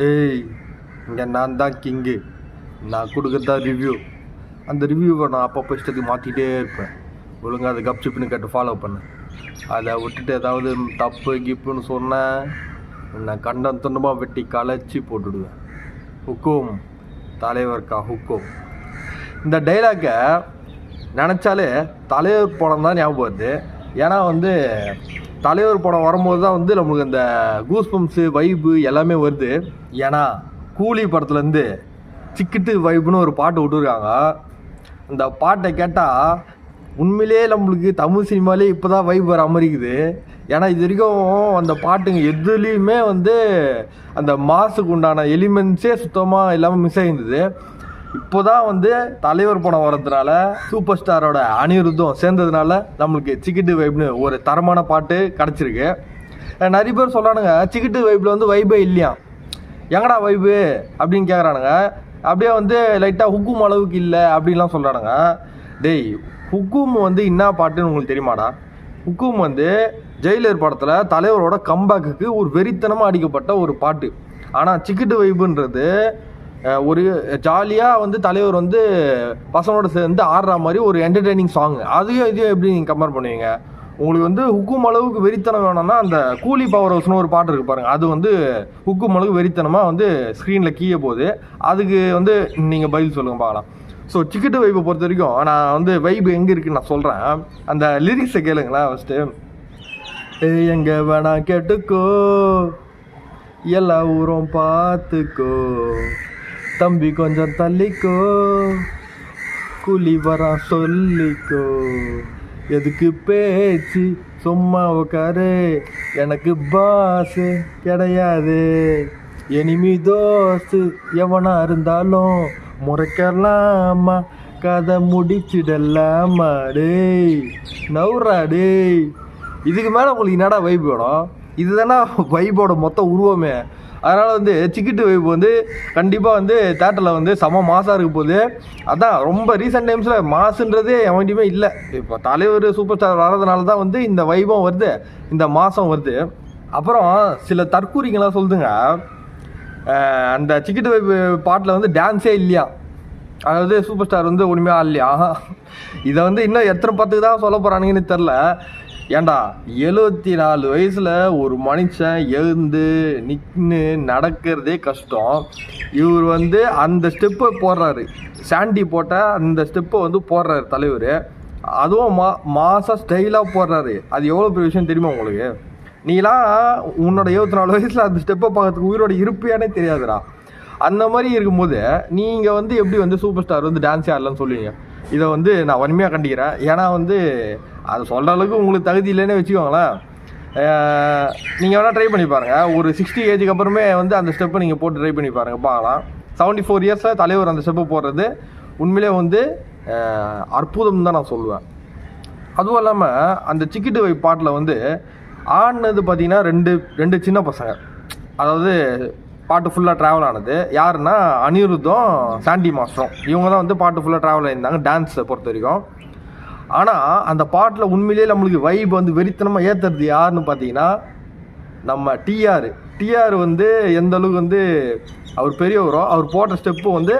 ஏய், இங்கே நான் தான் கிங்கு. நான் கொடுக்குறதா ரிவ்யூ. அந்த ரிவ்யூவை நான் அப்பப்போ இஷ்டத்துக்கு மாற்றிட்டே இருப்பேன். ஒழுங்காக அதை கப்சிப்புன்னு கேட்டு ஃபாலோ பண்ணேன். அதை விட்டுட்டு ஏதாவது தப்பு கிப்புன்னு சொன்னேன், நான் கண்டம் துண்டமாக வெட்டி களைச்சி போட்டுடுவேன். ஹுக்கும் தலைவர்க்கா ஹுக்கும். இந்த டைலாக்கை நினச்சாலே தலைவர் படம் தான் ஞாபகம் வருது. ஏன்னா தலைவர் படம் வரும்போது தான் நம்மளுக்கு அந்த கூஸ் பம்ப்ஸு வைப்பு எல்லாமே வருது. ஏன்னா கூலி படத்துலேருந்து சிக்கிட்டு வைப்புன்னு ஒரு பாட்டு விட்டுருக்காங்க. அந்த பாட்டை கேட்டால் உண்மையிலே நம்மளுக்கு தமிழ் சினிமாலே இப்போ தான் வைப் வர மாதிரிக்குது. ஏன்னா இது வரைக்கும் அந்த பாட்டுங்க எதுலேயுமே அந்த மாசுக்கு உண்டான எலிமெண்ட்ஸே சுத்தமாக இல்லாமல் மிஸ் ஆகிருந்தது. இப்போ தான் தலைவர் படம் வர்றதுனால சூப்பர் ஸ்டாரோட அனிருத்தும் சேர்ந்ததுனால நம்மளுக்கு சிக்கிட்டு வைப்னு ஒரு தரமான பாட்டு கிடச்சிருக்கு. நிறைய பேர் சொல்கிறானுங்க சிக்கிட்டு வைப்பில் வைபே இல்லையா, எங்கடா வைப்பு அப்படின்னு கேட்குறானுங்க. அப்படியே லைட்டாக ஹுக்கும் அளவுக்கு இல்லை அப்படின்லாம் சொல்கிறானுங்க. டேய், ஹுக்கும் என்ன பாட்டுன்னு உங்களுக்கு தெரியுமாடா? ஹுக்கும் ஜெயிலர் படத்தில் தலைவரோட கம்பேக்குக்கு ஒரு வெறித்தனமாக அடிக்கப்பட்ட ஒரு பாட்டு. ஆனால் சிக்கிட்டு வைப்புன்றது ஒரு ஜாலியாக தலைவர் பசங்களோட சேர்ந்து ஆடுற மாதிரி ஒரு என்டர்டெய்னிங் சாங். அதையும் இதையும் எப்படி நீங்கள் கம்பேர் பண்ணுவீங்க? உங்களுக்கு ஹுக்கும் அளவுக்கு வெறித்தனம் வேணும்னா அந்த கூலி பவர் ஹவுஸ்னு ஒரு பாட்டு இருக்குது பாருங்கள். அது ஹுக்கும் அளவுக்கு வெறித்தனமாக ஸ்க்ரீனில் கீழே போகுது. அதுக்கு நீங்கள் பதில் சொல்லுங்கள் பார்க்கலாம். ஸோ சிக்கிட்டு வைப்பை பொறுத்த வரைக்கும் நான் வைப்பு எங்கே இருக்குன்னு நான் சொல்கிறேன். அந்த லிரிக்ஸை கேளுங்களேன். ஃபஸ்ட்டு எங்கே வேணா கேட்டுக்கோ, எல்லா ஊரும் பார்த்துக்கோ, தம்பி கொஞ்சம் தள்ளிக்கோ, கூலி வரா சொல்லிக்கோ, எதுக்கு பேச்சு சும்மா உட்காரு, எனக்கு பாசு கிடையாது, எனிமி தோஸ்து எவனா இருந்தாலும் முறைக்கலாமா, கதை முடிச்சிடலாமா, டேய் நவுறா டேய். இதுக்கு மேலே உங்களுக்கு என்னடா வைப் வேணும்? இதுதானா வைப்போட மொத்த உருவமே. அதனால் சிக்கிட்டு வைப்பு கண்டிப்பாக தேட்டரில் செம மாசாக இருக்க போகுது. அதான் ரொம்ப ரீசெண்ட் டைம்ஸில் மாசுன்றதே எவன்டையுமே இல்லை. இப்போ தலைவர் சூப்பர் ஸ்டார் வர்றதுனால தான் இந்த வைபம் வருது, இந்த மாதம் வருது. அப்புறம் சில தற்கூரிங்கெல்லாம் சொல்லுதுங்க, அந்த சிக்கிட்டு வைப்பு பாட்டில் டான்ஸே இல்லையா, அதாவது சூப்பர் ஸ்டார் ஒன்றுமே ஆடலையா. இதை இன்னும் எத்தனை பத்துக்கு தான் சொல்ல போகிறானுங்கன்னு தெரில. ஏண்டா 74 வயசில் ஒரு மனுஷன் எழுந்து நின்று நடக்கிறதே கஷ்டம். இவர் அந்த ஸ்டெப்பை போடுறாரு, சாண்டி போட்ட அந்த ஸ்டெப்பை போடுறாரு தலைவர். அதுவும் மாசா ஸ்டைலாக போடுறாரு. அது எவ்வளோ பெரிய விஷயம் தெரியுமா உங்களுக்கு? நீலாம் உன்னோட 74 வயசில் அந்த ஸ்டெப்பை பார்க்கறதுக்கு உயிரோட இருப்பியானே தெரியாதுடா. அந்த மாதிரி இருக்கும்போது நீங்கள் எப்படி சூப்பர் ஸ்டார் டான்ஸே ஆடலன்னு சொல்லுவீங்க? இதை நான் வன்மையாக கண்டிக்கிறேன். ஏன்னா அது சொல்கிற அளவுக்கு உங்களுக்கு தகுதி இல்லைன்னே வச்சுக்கோங்களேன். நீங்கள் வேணால் ட்ரை பண்ணி பாருங்கள். ஒரு 60 ஏஜுக்கு அப்புறமே அந்த ஸ்டெப்பை நீங்கள் போட்டு ட்ரை பண்ணி பாருங்கள், பார்க்கலாம். 74 இயர்ஸில் தலைவர் அந்த ஸ்டெப்பை போடுறது உண்மையிலே அற்புதம் தான் நான் சொல்லுவேன். அதுவும் இல்லாமல் அந்த சிக்கிட்டு வை பாட்டில் ஆடினது பார்த்தீங்கன்னா ரெண்டு சின்ன பசங்க. அதாவது பாட்டு ஃபுல்லாக ட்ராவல் ஆனது யாருன்னா அனிருத்தும் சாண்டி மாஸ்டரும். இவங்க தான் பாட்டு ஃபுல்லாக ட்ராவல் ஆகியிருந்தாங்க டான்ஸை பொறுத்த வரைக்கும். ஆனால் அந்த பாட்டில் உண்மையிலேயே நம்மளுக்கு வைப் வெறித்தனமாக ஏற்றுறது யாருன்னு பார்த்தீங்கன்னா நம்ம டிஆர் எந்த அளவுக்கு அவர் பெரியவரோ அவர் போட்ட ஸ்டெப்பு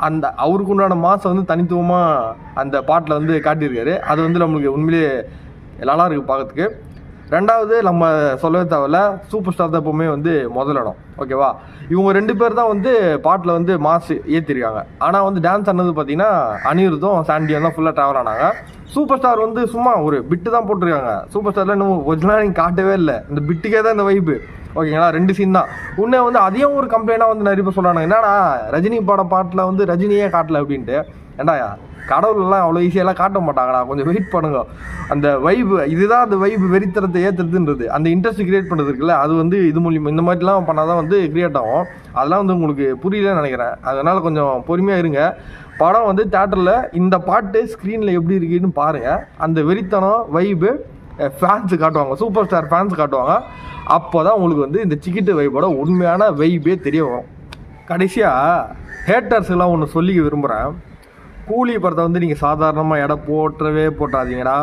அந்த அவருக்கு உண்டான மாதம் தனித்துவமாக அந்த பாட்டில் காட்டியிருக்காரு. அது நம்மளுக்கு உண்மையிலேயே நல்லா இருக்குது பார்க்கறதுக்கு. ரெண்டாவது நம்ம சொல்லவே தேவையில்ல, சூப்பர் ஸ்டார் தான் எப்போவுமே முதல் இடம். ஓகேவா? இவங்க 2 பேர் தான் பாட்டில் மாசு ஏற்றிருக்காங்க. ஆனால் டான்ஸ் ஆனது பார்த்தீங்கன்னா அனிருத்தும் சாண்டியும் தான் ஃபுல்லாக ட்ராவல் ஆனாங்க. சூப்பர் ஸ்டார் சும்மா ஒரு பிட்டு தான் போட்டிருக்காங்க. சூப்பர் ஸ்டாரில் இன்னும் ஒரிஜினலாக நீங்கள் காட்டவே இல்லை. இந்த பிட்டுக்கே தான் இந்த வைப்பு. ஓகேங்களா? 2 சீன் தான். உன்னே அதையும் ஒரு கம்ப்ளைண்டாக நிறைய பேர் சொல்கிறாங்க, என்னடா ரஜினி பாட்டில் ரஜினியே காட்டலை அப்படின்ட்டு. ஏண்டா கடவுளெல்லாம் அவ்வளோ ஈஸியெல்லாம் காட்ட மாட்டாங்கடா, கொஞ்சம் வெயிட் பண்ணுங்க. அந்த வைப்பு இதுதான் அந்த வைப்பு வெறித்தனத்தை ஏற்றுறதுன்றது, அந்த இன்ட்ரெஸ்ட் கிரியேட் பண்ணுறது இருக்குல்ல, அது இது மூலியமாக இந்த மாதிரிலாம் பண்ணால் தான் கிரியேட் ஆகும். அதெல்லாம் உங்களுக்கு புரியலன்னு நினைக்கிறேன். அதனால் கொஞ்சம் பொறுமையாக இருங்க. படம் தேட்டரில் இந்த பாட்டு ஸ்க்ரீனில் எப்படி இருக்குன்னு பாருங்கள். அந்த வெறித்தனம் வைப்பு ஃபேன்ஸு காட்டுவாங்க, சூப்பர் ஸ்டார் ஃபேன்ஸ் காட்டுவாங்க. அப்போ தான் உங்களுக்கு இந்த சிக்கிட்டு வைப்போட உண்மையான வைப்பே தெரிய வரும். கடைசியாக ஹேட்டர்ஸ்லாம் ஒன்று சொல்லி விரும்புகிறேன். கூலி படத்தை நீங்கள் சாதாரணமாக எடை போட்டாதீங்கடா.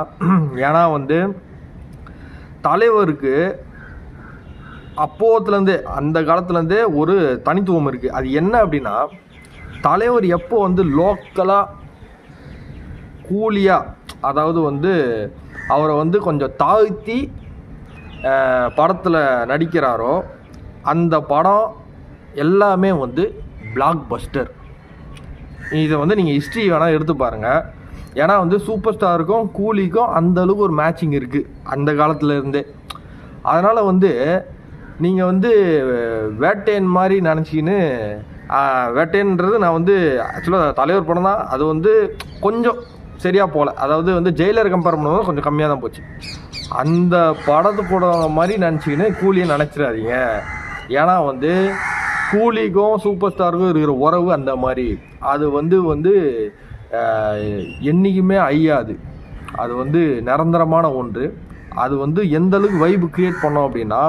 ஏன்னா தலைவருக்கு அப்போத்துலேருந்தே அந்த காலத்துலேருந்தே ஒரு தனித்துவம் இருக்குது. அது என்ன அப்படின்னா, தலைவர் எப்போ வந்து லோக்கலாக கூலியாக, அதாவது வந்து அவரை வந்து கொஞ்சம் தாழ்த்தி படத்தில் நடிக்கிறாரோ அந்த படம் எல்லாமே வந்து பிளாக் பஸ்டர். இதை வந்து நீங்கள் ஹிஸ்ட்ரி வேணால் எடுத்து பாருங்கள். ஏன்னா வந்து சூப்பர் ஸ்டாருக்கும் கூலிக்கும் அந்தளவுக்கு ஒரு மேட்சிங் இருக்குது அந்த காலத்துலேருந்தே. அதனால் வந்து நீங்கள் வந்து வேட்டையன் மாதிரி நினச்சிக்கின்னு, வேட்டையன்றது நான் வந்து ஆக்சுவலாக தலைவர் படம் தான், அது வந்து கொஞ்சம் சரியாக போகல. அதாவது வந்து ஜெயிலர் கம்பேர் பண்ணும்போது கொஞ்சம் கம்மியாக தான் போச்சு. அந்த படத்து கூட மாதிரி நினச்சிக்கின்னு கூலியை நினச்சிடாதீங்க. ஏன்னா வந்து கூலிக்கும் சூப்பர் ஸ்டாருக்கும் இருக்கிற உறவு அந்த மாதிரி. அது வந்து வந்து என்றைக்குமே அழியாது. அது வந்து நிரந்தரமான ஒன்று. அது வந்து எந்த அளவுக்கு வைப்பு க்ரியேட் பண்ணோம் அப்படின்னா,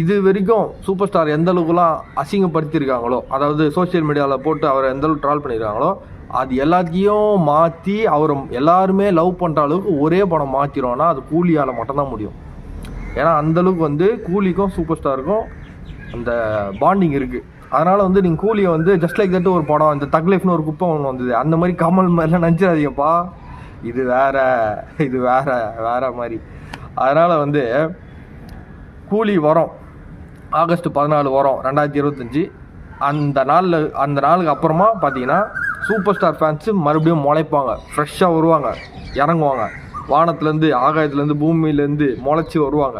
இது வரைக்கும் சூப்பர் ஸ்டார் எந்த அளவுக்குலாம் அசிங்கப்படுத்தியிருக்காங்களோ, அதாவது சோஷியல் மீடியாவில் போட்டு அவரை எந்த அளவுக்கு ட்ரால் பண்ணியிருக்காங்களோ, அது எல்லாத்தையும் மாற்றி அவரை எல்லாருமே லவ் பண்ணுற அளவுக்கு ஒரே படம் மாற்றிடும்னா அது கூலியால் மட்டும்தான் முடியும். ஏன்னா அந்தளவுக்கு வந்து கூலிக்கும் சூப்பர் ஸ்டாருக்கும் அந்த பாண்டிங் இருக்குது. அதனால் வந்து நீங்கள் கூலியை வந்து ஜஸ்ட் லைக் தட் ஒரு படம், இந்த தக் லைஃப்னு ஒரு குப்பை ஒன்று வந்தது, அந்த மாதிரி கமல் மாதிரிலாம் நினச்சிடாதீங்கப்பா. இது வேற மாதிரி. அதனால் வந்து கூலி வரும் ஆகஸ்ட் 14 வரும் 2025. அந்த நாளுக்கு அப்புறமா பார்த்தீங்கன்னா சூப்பர் ஸ்டார் ஃபேன்ஸு மறுபடியும் முளைப்பாங்க, ஃப்ரெஷ்ஷாக வருவாங்க, இறங்குவாங்க, வானத்துலேருந்து ஆகாயத்துலேருந்து பூமியிலேருந்து முளைச்சி வருவாங்க.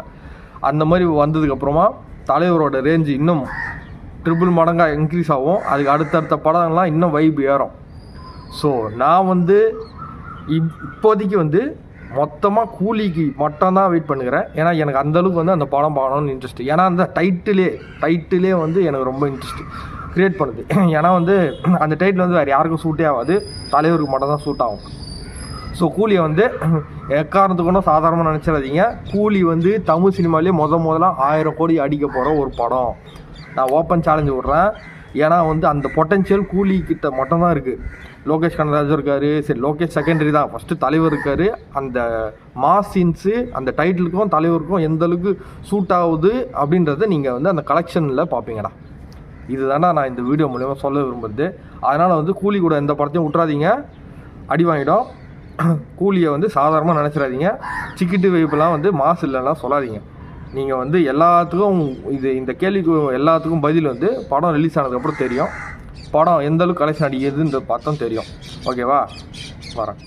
அந்த மாதிரி வந்ததுக்கப்புறமா தலைவரோட ரேஞ்சு இன்னும் ட்ரிபிள் மடங்காக இன்க்ரீஸ் ஆகும். அதுக்கு அடுத்தடுத்த படம்லாம் இன்னும் வைப் ஏறும். ஸோ நான் வந்து இப்போதைக்கு வந்து மொத்தமாக கூலிக்கு மட்டும்தான் வெயிட் பண்ணுகிறேன். ஏன்னா எனக்கு அந்தளவுக்கு வந்து அந்த படம் பார்க்கணும்னு இன்ட்ரெஸ்ட். ஏன்னா அந்த டைட்டிலே வந்து எனக்கு ரொம்ப இன்ட்ரெஸ்ட் க்ரியேட் பண்ணுது. ஏன்னா வந்து அந்த டைட்டில் வந்து வேறு யாருக்கும் சூட்டே ஆகாது, தலைவருக்கு மட்டும் தான் சூட் ஆகும். ஸோ கூலியை வந்து எக்காரணத்துக்கு ஒன்றும் சாதாரணமாக நினச்சிடாதீங்க. கூலி வந்து தமிழ் சினிமாலேயே முதல்ல 1000 கோடி அடிக்க போகிற ஒரு படம். நான் ஓப்பன் சேலஞ்சு விட்றேன். ஏன்னா வந்து அந்த பொட்டென்ஷியல் கூலிக்கிட்ட மட்டும்தான் இருக்குது. லோகேஷ் கனகராஜ் இருக்கார், சரி லோகேஷ் செகண்டரி தான், ஃபஸ்ட்டு தலைவர் இருக்கார். அந்த மாஸ் சீன்ஸு அந்த டைட்டிலுக்கும் தலைவருக்கும் எந்தளவுக்கு சூட் ஆகுது அப்படின்றத நீங்கள் வந்து அந்த கலெக்ஷனில் பார்ப்பீங்கடா. இதுதான்டா நான் இந்த வீடியோ மூலமா சொல்ல விரும்புறது. அதனால் வந்து கூலி கூட எந்த படத்தையும் விட்றாதீங்க, அடி வாங்கிடும். கூலியை வந்து சாதாரணமாக நினச்சிடாதீங்க. சிக்கிட்டு வைப்பெல்லாம் வந்து மாசு இல்லைலாம் சொல்லாதீங்க. நீங்கள் வந்து எல்லாத்துக்கும் இந்த கேள்விக்கு எல்லாத்துக்கும் பதில் வந்து படம் ரிலீஸ் ஆனதுக்கப்புறம் தெரியும். படம் எந்தளவுக்கு கலெக்ஷன் அடிக்கிறதுன்ற பார்த்தோம் தெரியும். ஓகேவா? வரேன்.